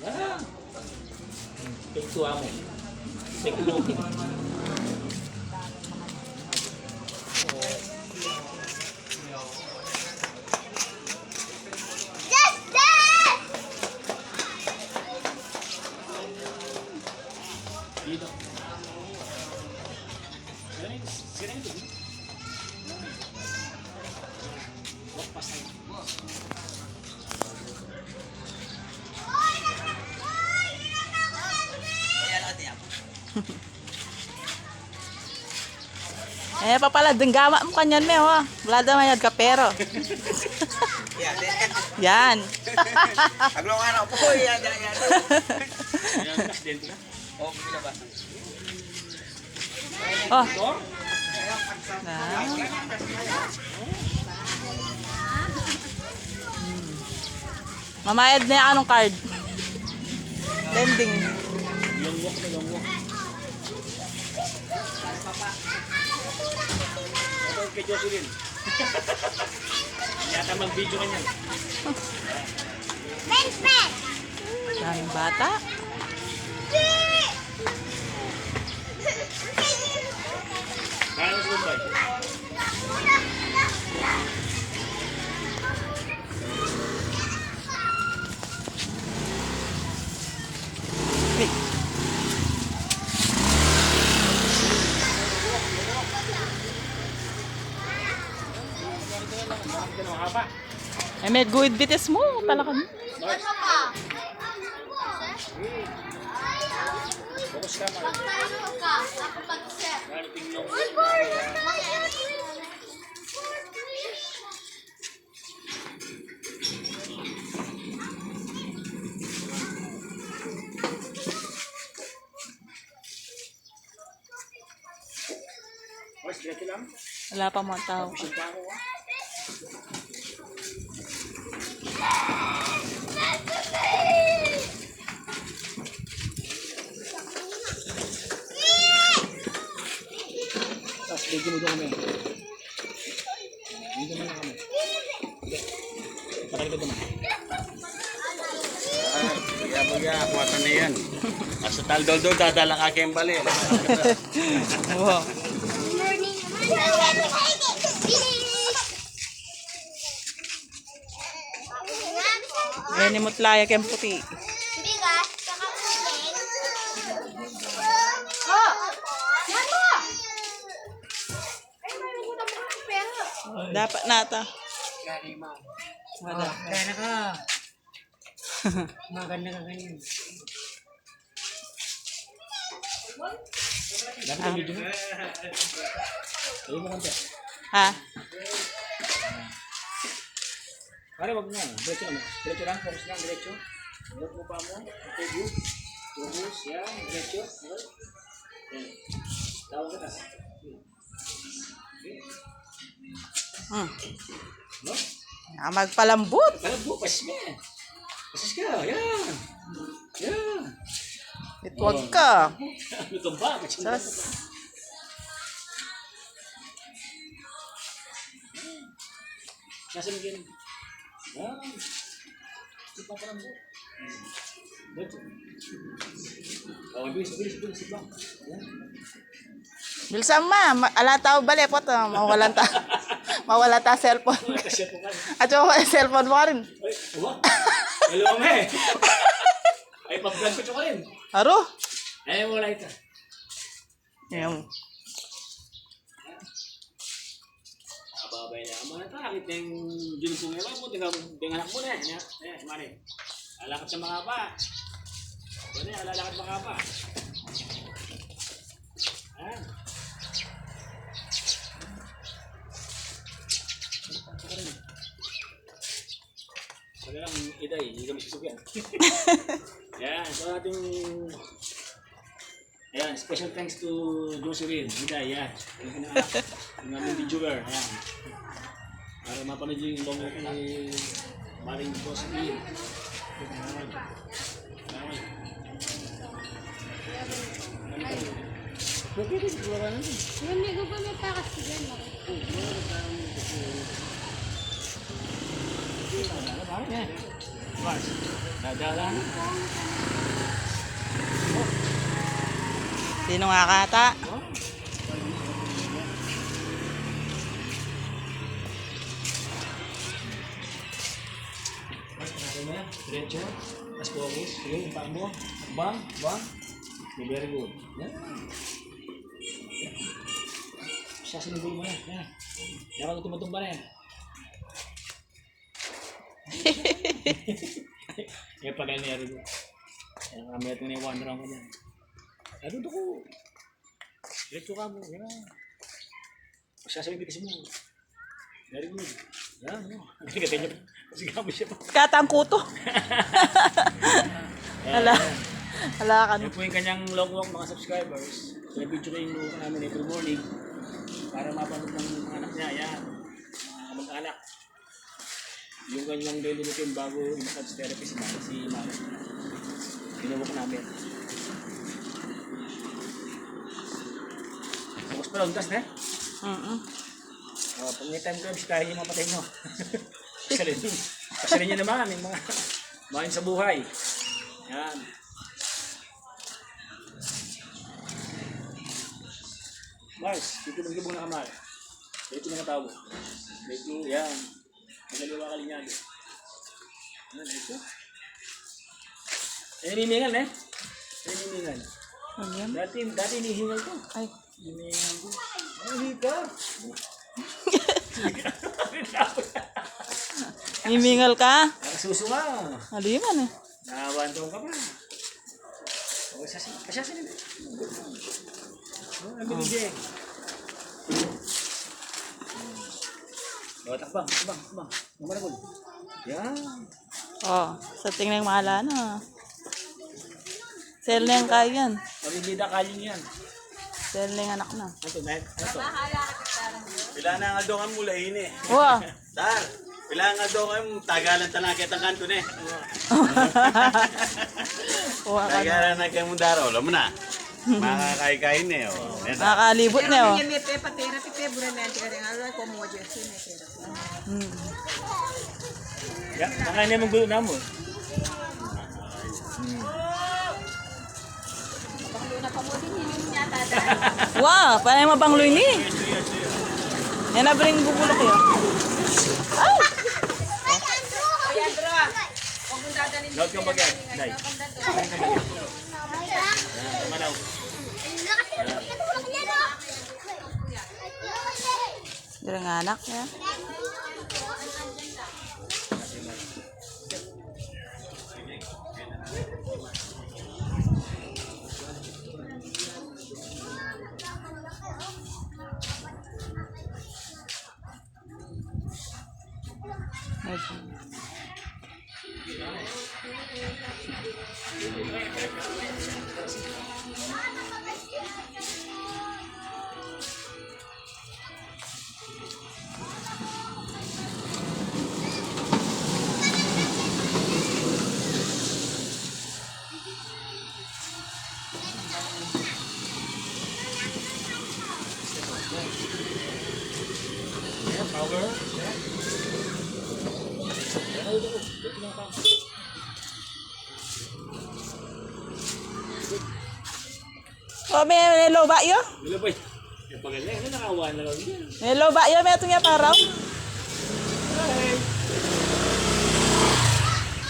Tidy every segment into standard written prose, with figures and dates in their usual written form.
Ah, ito amo. Teknologi. Dito. Sira ito. Lepas aja. Eh, papala, denggama mo kanyan me, oh. Wala daw mayad ka, pero. Yan. Aglo nga na po. Yan. Ayan, aksidente na. Oh, pinabas. Oh. Ito? Na. Mamayad na yung anong card. Lending. Yung walk na yung walk. Ito kay Jocelyn. Yata mag-video ka niyan. Daming bata. Kaya mo sa Mumbai? Wait. Ito na haba. Eh, may good bitis mo. Talakan. Fokus ka, Mark. Marting yung... Mas, diretso lang. Wala pa mga tao. Pusin pa ako, ah. Tapos, bigyan mo doon kami. Bigyan mo na kami. Pakita doon. Baga, kuwatan na yan. Asa taldol doon, dadala ka kembali. Wow. Yan yung mutlaya kayong puti. Bigas, saka puting. Dapat nata. Wala. Kaya na ka. Maganda ka ganyan. Dapat yung video mo. Ayaw mo konti. Ha? Pare, wag mo. Diretso naman. Diretso lang. Focus lang. Diretso. Huwag mo pa mo. Okay, good. Focus. Yan. Diretso. Okay. Yan. Tawag ka tas. Hmm. No? Magpalambot. Alam mo, pas mo. Pasas ka. Yan. Yan. Itwag ka. Ano ito ba? Sas. Nasa mo yan. Yan. Ito pa parang mo. Diretso. Oh, bilis. Bilis lang. Yan. Bilsan ala tao bali po to. Mawala ta cellphone. Kasi po ka. At yung cellphone mo rin. Ay, uwa. Hello, me. Ay, pag-vlog ko rin. Aro? Ay, wala ito. Yung. Ababay na. Mga takit na yung ginusun nila po. Tingnan mo na. Ayan, mani. Alakad sa mga pa. Yan, alalakad mga pa. Ayan. Sabi lang, iday, hindi kami susugyan. Yan, so ating... Ayan, special thanks to Jocelyn, iday, yan. Yung aming videoer, ayan. Para mapanood yung long ni Maring Jocelyn. Bakit ito? Wala na rin. Hindi ko pa magkakasigan ako. Mars, nadala. Sino nga kata? Diretso. Tapos focus. Yung paa mo. Bang. Bang. Okay, very good. Yan. Sasinubol mo na. Yan. Yan ka tumutumba na yan. Yan pag ano yan. Yan kami ito na yung wonder ko dyan. Ano ito ko? Diretso ka mo. Yan. Sasabihin kasi mo. Very good. Yan. Hindi ka tayo. Kasi kami siya pa. Katang kuto. Hala. Hala ka Yan po yung kanyang long walk mga subscribers. So, video ko yung walk namin every morning para mapanood ng mga anak niya. Yan. Mga mag-anak. Yung kanyang daily routine bago i-massage therapy si Mama. Pinawak namin. Tapos pala, untas na eh. Pag may time crunch, kaya niyo mapatay nyo. Pasalin nyo naman yung mga mahin sa buhay. Yan. Mars, dito ng gibong na kamay. Dito ng katawo. Dito, yan. Magaliwa ka linyado. Yan, dito. Hinihingal eh. Hinihingal. Ano yan? Dati hinihingal to. Ay. Hinihingal ko. Ay, ka. Himingal ka? Nakasuso ka. Aliman eh. Nakawantong ka pa. O, pasyasin nito. Ang binigay. O, takbang. Mamalagol. Yan. Oh, sa tingnan mahala na. Sel na yung kaya yan. Mabibida kalin yan. Sel na yung anak na. Ito, ito. Pila na nga doon ang mula ini. Wow. Tar, pila nga doon ang tagalan tanakit ang kanto ne. Wow. Tagalan na kayo mong daro, alam mo na. Makakain eh. Oh. Nakakalibot na oh. Ya, makanya menggulo namun. Wow, panay mabangloy ni. Yan na bring bubulok yun. Ay! Laut kang bagay. Dai. Manaw. Dira nga anak ya. Power. Oh, may loba yo. Dilo boy. Yung pagaling, ano nakawan na lang yan. May loba yo, may itong paraw.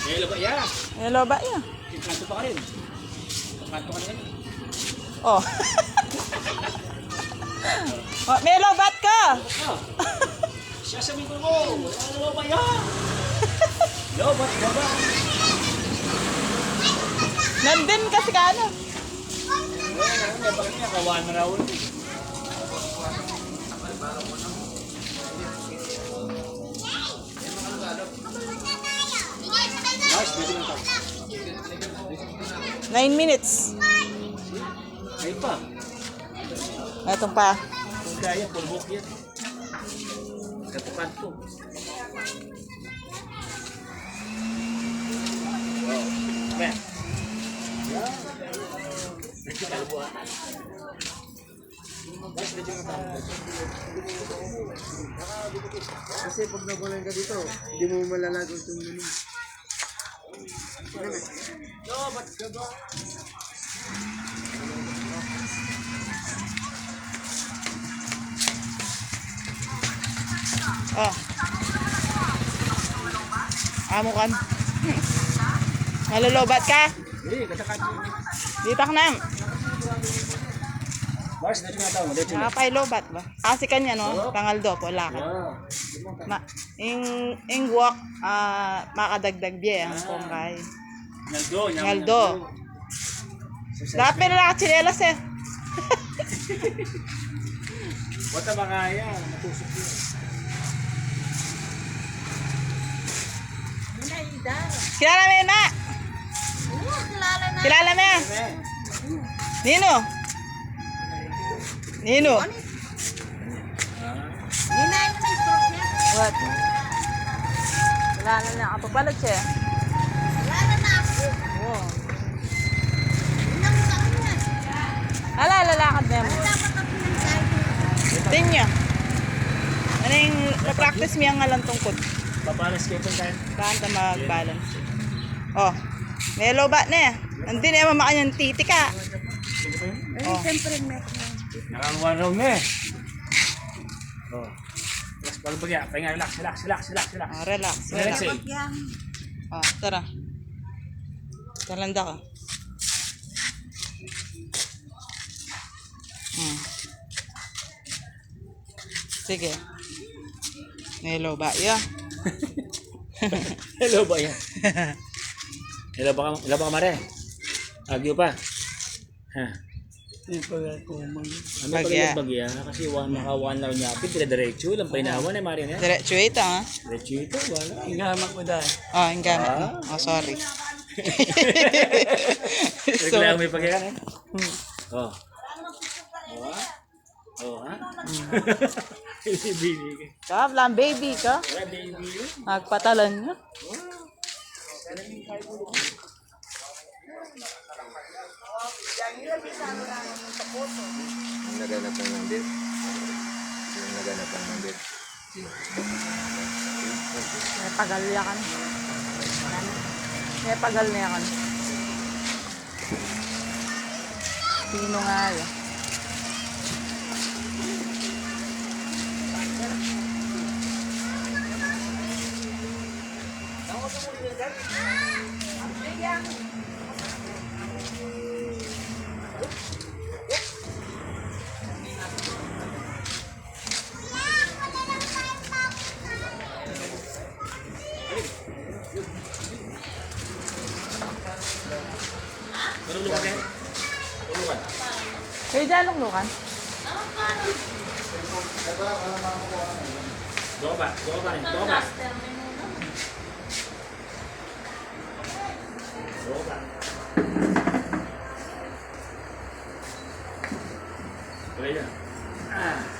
Hello ba? Yeah. May loba yo. Kanto pa ka rin. Kanto ka rin. Oh. Oh, may lobat ka. Oh. Siya sabihin ko mo. Wala ba yan? Lobat ka ba? Nandun kasi ka ano. May bakit niya, kawan na raw. Nice, pwede lang tayo. 9 minutes. Ay pa. Itong pa. Kung kaya, pulbok yan. Kanto-kanto. Ben. Kasi pag nabulan ka dito, hindi mo malalago itong menu. Lobat ka ba? Oh. Amo kan. Malulubat ka? Hindi, katakat. Ditak na. Mars, dito nga tao. Dito nga. Nakapailobat ba? Kasi kanya no, tangaldo po lakad. Yeah. Ing walk makadagdag biya ang kongkay. Naldo. Ngaldo. Dapat na chinelas eh. Wata ba kaya? Matusok yun. Kilala mo yun na? Kilala mo yan? Nino? Nino? What? Kilala na. Kapabalot siya. Oo. Ala, lalakad na mo. Tingnan. Ano yung na-practice mo yung ngalang tungkod? Papalas kayo itong kain. Paano mag-balance? Oh, may lobat na eh. Hindi na yung mamakanyang titi ka. Oh. Nakakuha raw na eh. Oh. Relax, bago bagya. Pahinga, relax. Oh, relax. Relax Relax. eh. Oh, tara. Talanda ka. Sige. May lobat yun. Hello ba yan? Hello ba ka mare? Agyo pa. Ha? Ano pala Bagya. yung bagya? Kasi naka one lang niya. Pwede diretso. Lampay na awan eh, Mario. Diretso ito ha. Diretso ito. Wala. Ingamak mo dahil. Oh, yung gamit mo. Oh, sorry. Reklamo yung bagya eh. Oh. Oh, ha? Bibili ka. Kablang baby ka. Wala, baby. Magpatalan nyo. Yung naganap ng bit. Yung naganap ng bit. May pagalya ka na. May pagalya ka na. Sino nga yun? Marunong ka? Tulungan. Kayo dyan, luklukan? Doon ba? Doon ba rin? Doon ba? Doon ba? Tuloy na. Ah.